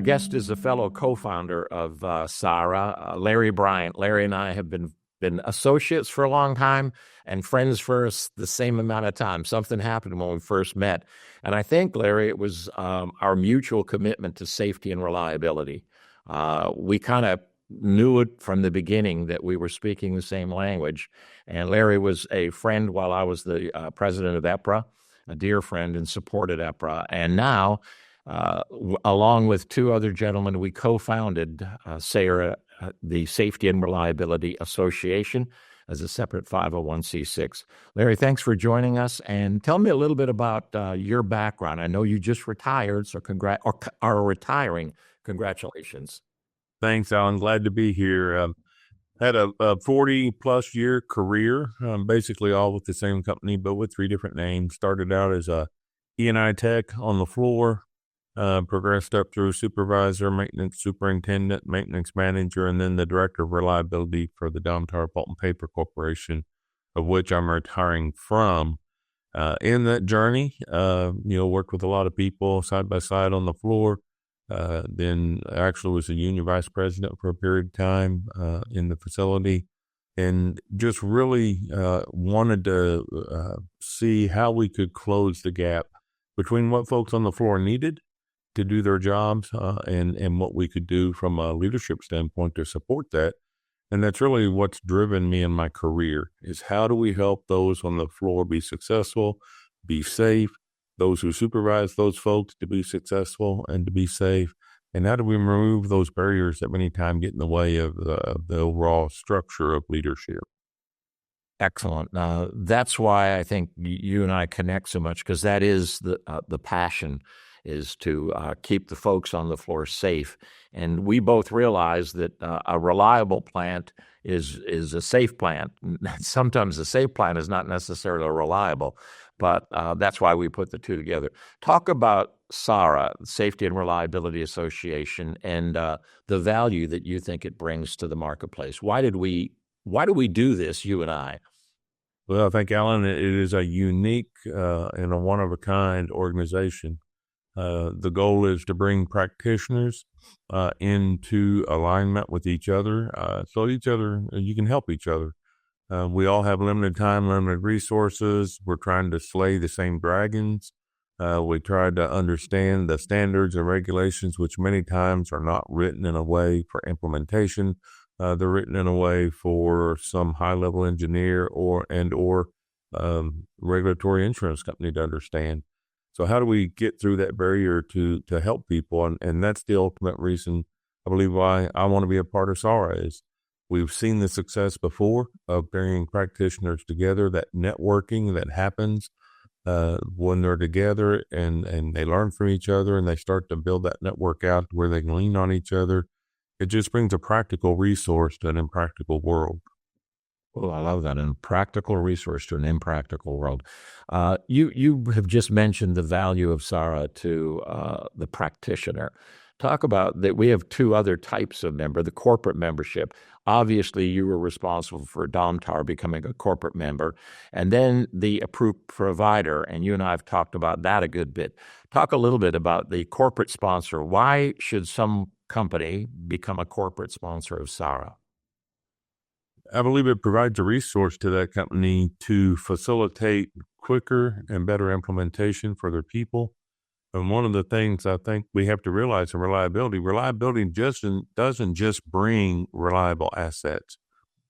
guest is a fellow co-founder of SaRA, Larry Bryant. Larry and I have been associates for a long time and friends for the same amount of time. Something happened when we first met. And I think, Larry, it was our mutual commitment to safety and reliability. We kind of knew it from the beginning that we were speaking the same language. And Larry was a friend while I was the president of EPRA, a dear friend, and supported EPRA. And now, along with two other gentlemen, we co-founded SaRA, the Safety and Reliability Association, as a separate 501c6. Larry, thanks for joining us, and tell me a little bit about your background. I know you just retired, so are retiring. Congratulations. Thanks, Alan. Glad to be here. Had a 40-plus year career, basically all with the same company, but with three different names. Started out as a E&I tech on the floor, progressed up through supervisor, maintenance superintendent, maintenance manager, and then the director of reliability for the Domtar Pulp and Paper Corporation, of which I'm retiring from. In that journey, worked with a lot of people side by side on the floor. Then I actually was a union vice president for a period of time in the facility, and just really wanted to see how we could close the gap between what folks on the floor needed to do their jobs and what we could do from a leadership standpoint to support that. And that's really what's driven me in my career, is how do we help those on the floor be successful, be safe, those who supervise those folks to be successful and to be safe, and how do we remove those barriers that many times get in the way of the overall structure of leadership? Excellent. That's why I think you and I connect so much, because that is the passion, is to keep the folks on the floor safe. And we both realize that a reliable plant is a safe plant. Sometimes a safe plant is not necessarily reliable, but that's why we put the two together. Talk about SaRA, Safety and Reliability Association, and the value that you think it brings to the marketplace. Why do we do this, you and I? Well, I think, Alan, it is a unique and a one-of-a-kind organization. The goal is to bring practitioners into alignment with each other, so you can help each other. We all have limited time, limited resources. We're trying to slay the same dragons. We try to understand the standards and regulations, which many times are not written in a way for implementation. They're written in a way for some high-level engineer or regulatory insurance company to understand. So how do we get through that barrier to help people? And that's the ultimate reason, I believe, why I want to be a part of SaRA is we've seen the success before of bringing practitioners together, that networking that happens when they're together and they learn from each other and they start to build that network out where they can lean on each other. It just brings a practical resource to an impractical world. Oh, I love that. A practical resource to an impractical world. You have just mentioned the value of SaRA to the practitioner. Talk about that. We have two other types of member, the corporate membership. Obviously, you were responsible for Domtar becoming a corporate member, and then the approved provider, and you and I have talked about that a good bit. Talk a little bit about the corporate sponsor. Why should some company become a corporate sponsor of SaRA? I believe it provides a resource to that company to facilitate quicker and better implementation for their people. And one of the things I think we have to realize in reliability doesn't just bring reliable assets.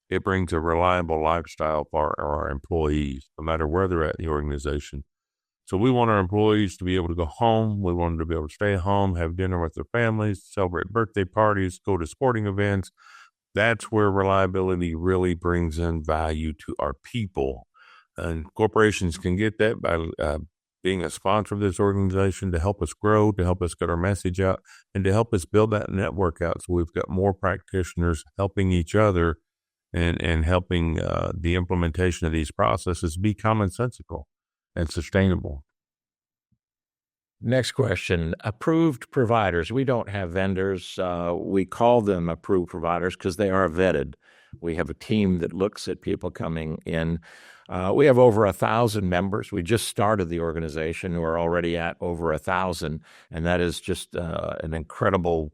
It brings a reliable lifestyle for our employees, no matter where they're at in the organization. So we want our employees to be able to go home. We want them to be able to stay home, have dinner with their families, celebrate birthday parties, go to sporting events. That's where reliability really brings in value to our people. And corporations can get that by being a sponsor of this organization to help us grow, to help us get our message out, and to help us build that network out so we've got more practitioners helping each other and helping the implementation of these processes be commonsensical and sustainable. Next question. Approved providers. We don't have vendors. We call them approved providers because they are vetted. We have a team that looks at people coming in. We have over 1,000 members. We just started the organization. We're already at over 1,000, and that is just an incredible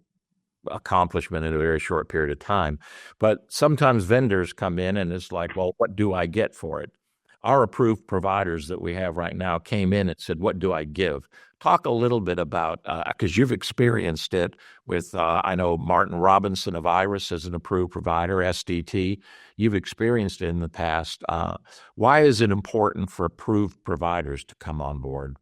accomplishment in a very short period of time. But sometimes vendors come in and it's like, well, what do I get for it? Our approved providers that we have right now came in and said, what do I give? Talk a little bit about, because you've experienced it with, I know Martin Robinson of Iris is an approved provider, SDT. You've experienced it in the past. Why is it important for approved providers to come on board?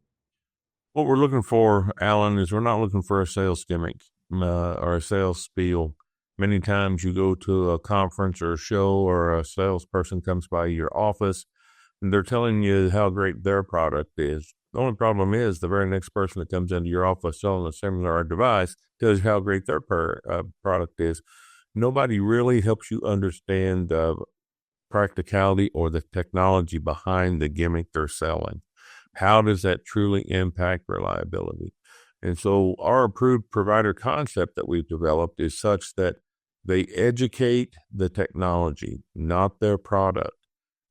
What we're looking for, Alan, is we're not looking for a sales gimmick or a sales spiel. Many times you go to a conference or a show or a salesperson comes by your office and they're telling you how great their product is. The only problem is the very next person that comes into your office selling a similar device tells you how great their product is. Nobody really helps you understand the practicality or the technology behind the gimmick they're selling. How does that truly impact reliability? And so our approved provider concept that we've developed is such that they educate the technology, not their product.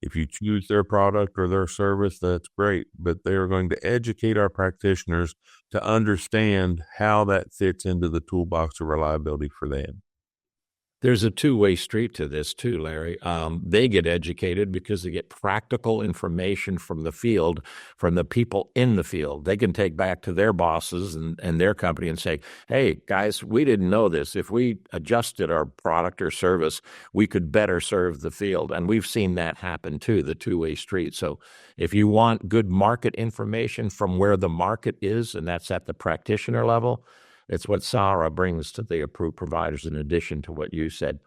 If you choose their product or their service, that's great, but they are going to educate our practitioners to understand how that fits into the toolbox of reliability for them. There's a two-way street to this too, Larry. They get educated because they get practical information from the field, from the people in the field. They can take back to their bosses and their company and say, hey, guys, we didn't know this. If we adjusted our product or service, we could better serve the field. And we've seen that happen too, the two-way street. So if you want good market information from where the market is, and that's at the practitioner level, it's what SaRA brings to the approved providers in addition to what you said.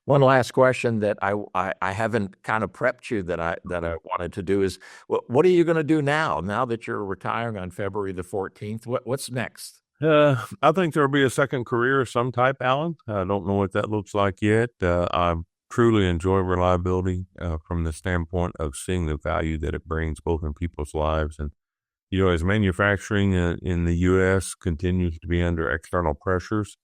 One last question that I haven't kind of prepped you that I wanted to do is, what are you going to do now that you're retiring on February the 14th? What's next? I think there'll be a second career of some type, Alan. I don't know what that looks like yet. I truly enjoy reliability from the standpoint of seeing the value that it brings both in people's lives and as manufacturing in the U.S. continues to be under external pressures,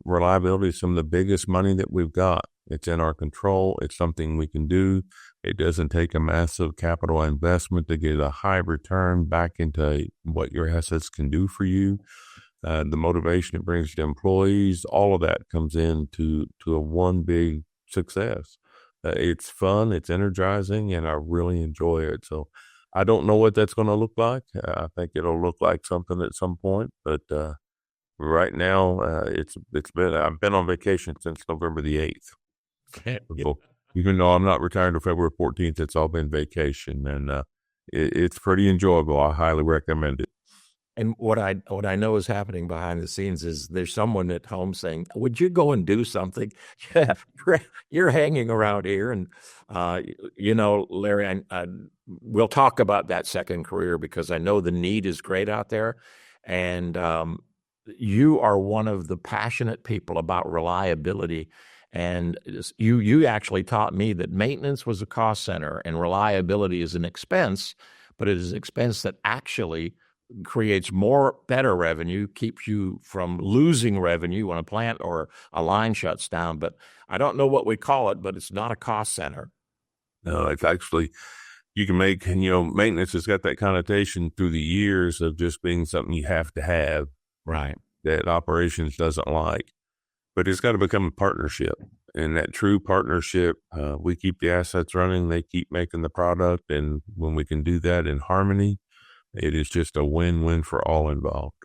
reliability is some of the biggest money that we've got. It's in our control. It's something we can do. It doesn't take a massive capital investment to get a high return back into what your assets can do for you. The motivation it brings to employees, all of that comes into a one big success. It's fun, it's energizing, and I really enjoy it. So I don't know what that's going to look like. I think it'll look like something at some point, but right now I've been on vacation since November the 8th. So, even though I'm not retired until February 14th, it's all been vacation, and it's pretty enjoyable. I highly recommend it. And what I know is happening behind the scenes is there's someone at home saying, would you go and do something? Yeah, you're hanging around here. And, Larry, we'll talk about that second career because I know the need is great out there. And you are one of the passionate people about reliability. And you actually taught me that maintenance was a cost center and reliability is an expense, but it is an expense that actually creates better revenue, keeps you from losing revenue when a plant or a line shuts down. But I don't know what we call it, but it's not a cost center. No, it's actually, you can make, maintenance has got that connotation through the years of just being something you have to have. Right. That operations doesn't like. But it's got to become a partnership. And that true partnership, we keep the assets running, they keep making the product. And when we can do that in harmony, it is just a win-win for all involved.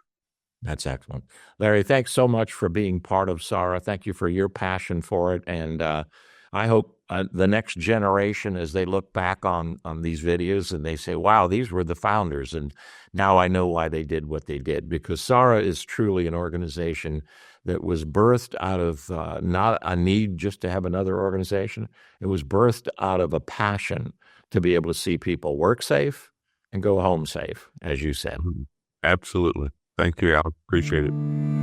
That's excellent. Larry, thanks so much for being part of SaRA. Thank you for your passion for it. And I hope the next generation, as they look back on these videos and they say, wow, these were the founders. And now I know why they did what they did, because SaRA is truly an organization that was birthed out of not a need just to have another organization. It was birthed out of a passion to be able to see people work safe and go home safe, as you said. Absolutely. Thank you, Al. Appreciate it.